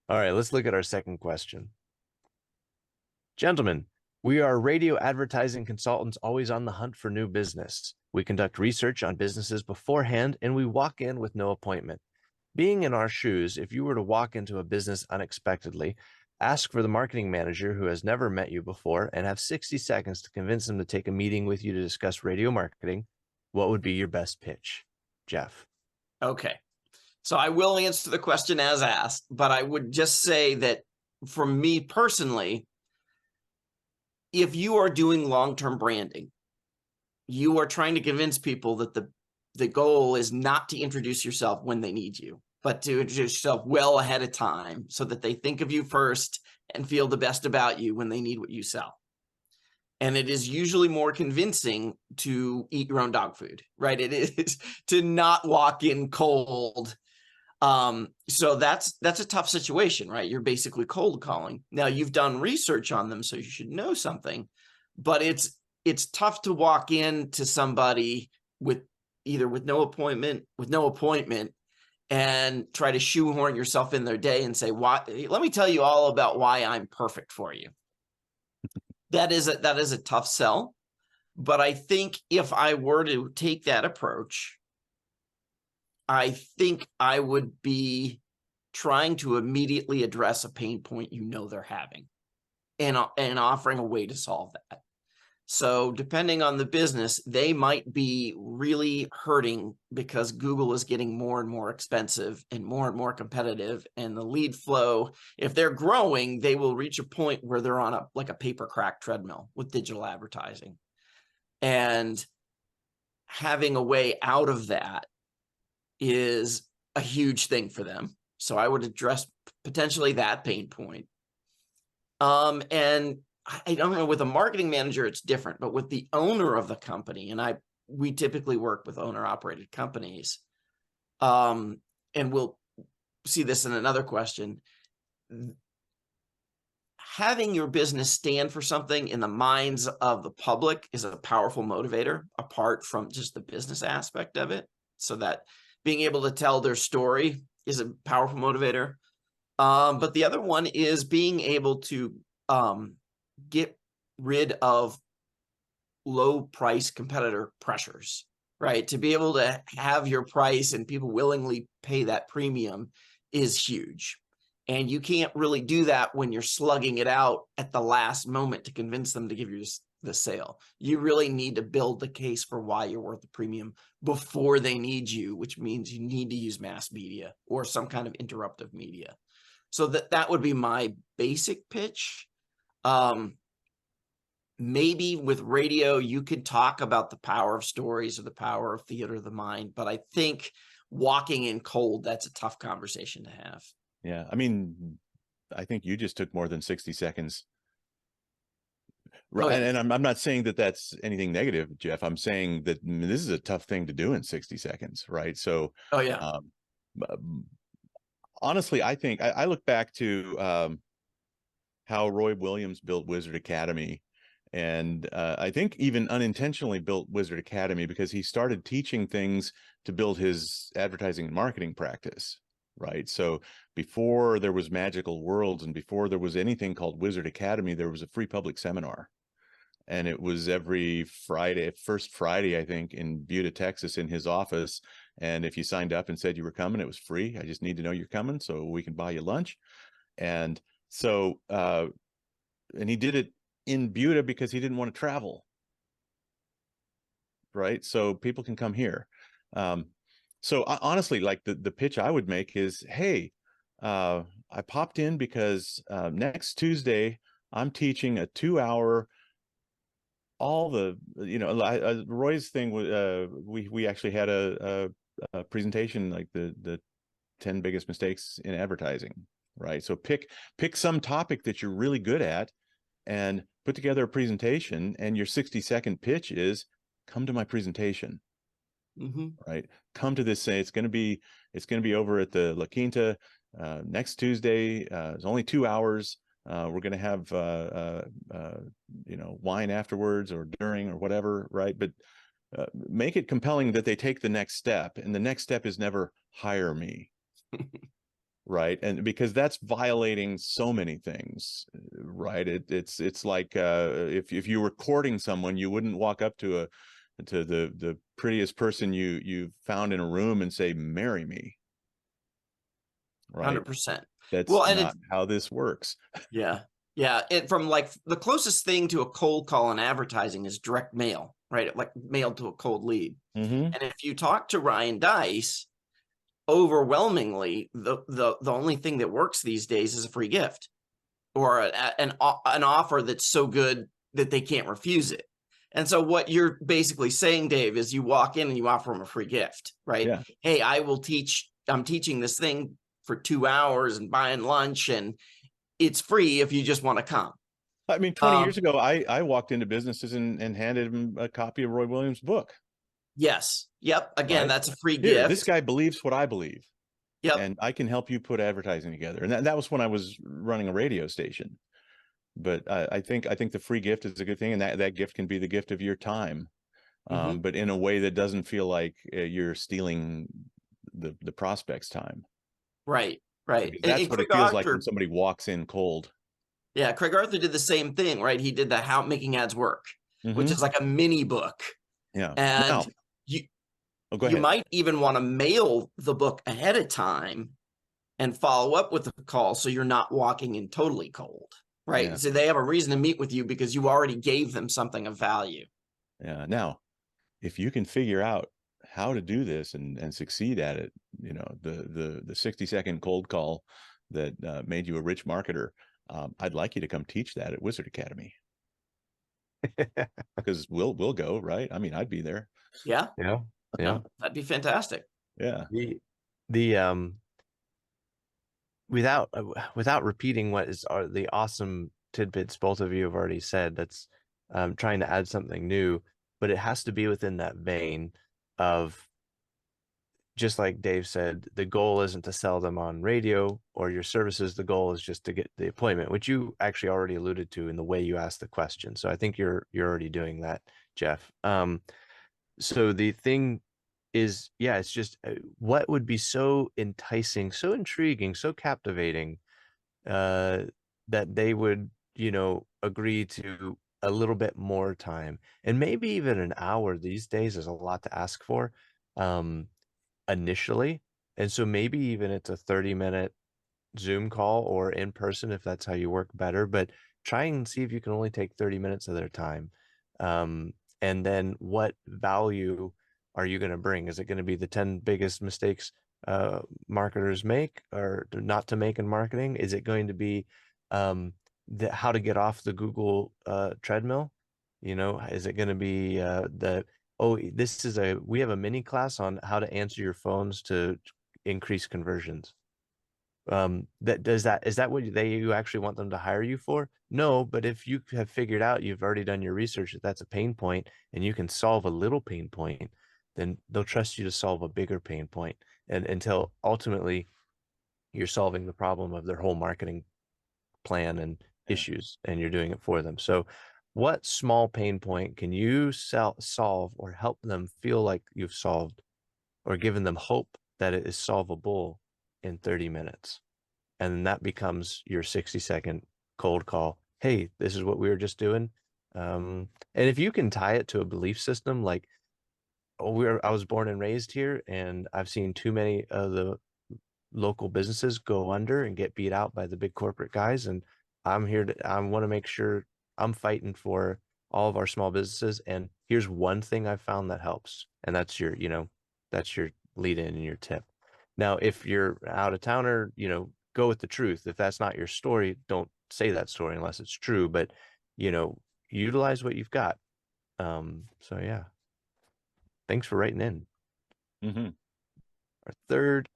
All right, let's look at our second question. Gentlemen, we are radio advertising consultants always on the hunt for new business. We conduct research on businesses beforehand and we walk in with no appointment. Being in our shoes, if you were to walk into a business unexpectedly, ask for the marketing manager who has never met you before and have 60 seconds to convince them to take a meeting with you to discuss radio marketing, what would be your best pitch? Jeff. Okay. So I will answer the question as asked, but I would just say that for me personally, if you are doing long-term branding, you are trying to convince people that the goal is not to introduce yourself when they need you, but to introduce yourself well ahead of time so that they think of you first and feel the best about you when they need what you sell. And it is usually more convincing to eat your own dog food, right? It is to not walk in cold. So that's a tough situation, right? You're basically cold calling. Now you've done research on them, so you should know something, but it's tough to walk in to somebody with no appointment, and try to shoehorn yourself in their day and say, "Why? Let me tell you all about why I'm perfect for you." That is a tough sell, but I think if I were to take that approach, I think I would be trying to immediately address a pain point they're having and offering a way to solve that. So depending on the business, they might be really hurting because Google is getting more and more expensive and more competitive. And the lead flow, if they're growing, they will reach a point where they're on a paper crack treadmill with digital advertising. And having a way out of that is a huge thing for them. So I would address potentially that pain point. And I don't know, with a marketing manager, it's different, but with the owner of the company, and we typically work with owner operated companies. And we'll see this in another question. Having your business stand for something in the minds of the public is a powerful motivator apart from just the business aspect of it. So that being able to tell their story is a powerful motivator. But the other one is being able to get rid of low price competitor pressures, right? To be able to have your price and people willingly pay that premium is huge. And you can't really do that when you're slugging it out at the last moment to convince them to give you the sale. You really need to build the case for why you're worth the premium before they need you, which means you need to use mass media or some kind of interruptive media. So that would be my basic pitch. Maybe with radio, you could talk about the power of stories or the power of theater of the mind, but I think walking in cold, that's a tough conversation to have. Yeah. I mean, I think you just took more than 60 seconds. Right. Oh, yeah. And I'm not saying that that's anything negative, Jeff. I'm saying that this is a tough thing to do in 60 seconds. Right. So, oh yeah. Honestly, I think I look back to how Roy Williams built Wizard Academy. And I think even unintentionally built Wizard Academy because he started teaching things to build his advertising and marketing practice. Right. So before there was Magical Worlds and before there was anything called Wizard Academy, there was a free public seminar. And it was every Friday, first Friday, I think, in Buda, Texas, in his office. And if you signed up and said you were coming, it was free. I just need to know you're coming so we can buy you lunch. And so, and he did it in Buda because he didn't want to travel. Right. So people can come here. So honestly, like the pitch I would make is, hey, I popped in because next Tuesday I'm teaching a 2-hour, all the, Roy's thing, we actually had a presentation, like the 10 biggest mistakes in advertising, right? So pick some topic that you're really good at and put together a presentation, and your 60-second pitch is, come to my presentation. Right? Come to this. Say it's going to be over at the La Quinta next Tuesday. It's only 2 hours. We're going to have wine afterwards or during or whatever, right? But make it compelling that they take the next step, and the next step is never hire me. right? And because that's violating so many things, right? It's like if you were courting someone, you wouldn't walk up to the prettiest person you found in a room and say, "Marry me," right? 100%. That's Well, and not how this works. yeah. Yeah. From like the closest thing to a cold call in advertising is direct mail, right? Like mailed to a cold lead. Mm-hmm. And if you talk to Ryan Deiss, overwhelmingly, the only thing that works these days is a free gift or an offer that's so good that they can't refuse it. And so what you're basically saying, Dave, is you walk in and you offer them a free gift, right? Yeah. Hey, I'm teaching this thing for 2 hours and buying lunch, and it's free if you just want to come. I mean, 20 years ago, I walked into businesses and handed them a copy of Roy Williams' book. Yes. Yep. Again, Right? that's a free Here, gift. this guy believes what I believe. Yep. And I can help you put advertising together. And that was when I was running a radio station. But I think the free gift is a good thing, and that gift can be the gift of your time, but in a way that doesn't feel like you're stealing the prospect's time. Right. Right. Because that's And what Craig it feels like Arthur, when somebody walks in cold. yeah, Craig Arthur did the same thing, right? He did the How Making Ads Work, which Mhm. is like a mini book. Yeah. And Now, you go you ahead. might even want to mail the book ahead of time and follow up with a call so you're not walking in totally cold, right? Yeah. So they have a reason to meet with you because you already gave them something of value. Yeah. Now, if you can figure out how to do this and succeed at it, you know, the 60-second cold call that made you a rich marketer, I'd like you to come teach that at Wizard Academy. Because we'll go, right? I mean, I'd be there. Yeah. Yeah. Yeah. That'd be fantastic. Yeah. The without repeating what are the awesome tidbits both of you have already said, that's trying to add something new, but it has to be within that vein of, just like Dave said, the goal isn't to sell them on radio or your services. The goal is just to get the appointment, which you actually already alluded to in the way you asked the question. So I think you're already doing that, Jeff. So the thing is, yeah, it's just what would be so enticing, so intriguing, so captivating, that they would, agree to a little bit more time, and maybe even an hour these days is a lot to ask for, initially. And so maybe even it's a 30-minute Zoom call or in person if that's how you work better, but try and see if you can only take 30 minutes of their time. And then what value are you going to bring? Is it going to be the 10 biggest mistakes marketers make or not to make in marketing? Is it going to be how to get off the Google treadmill? Is it going to be we have a mini class on how to answer your phones to increase conversions. Is that what you actually want them to hire you for? No, but if you have figured out, you've already done your research, that that's a pain point and you can solve a little pain point, then they'll trust you to solve a bigger pain point, and until ultimately you're solving the problem of their whole marketing plan and issues, and you're doing it for them. So what small pain point can you solve or help them feel like you've solved or given them hope that it is solvable in 30 minutes? And then that becomes your 60-second cold call. Hey, this is what we were just doing. And if you can tie it to a belief system, like, I was born and raised here, and I've seen too many of the local businesses go under and get beat out by the big corporate guys. And I want to make sure I'm fighting for all of our small businesses. And here's one thing I've found that helps. And that's your lead in and your tip. Now, if you're out of towner, go with the truth. If that's not your story, don't say that story unless it's true, but, utilize what you've got. So yeah, thanks for writing in. Mm-hmm. Our third question.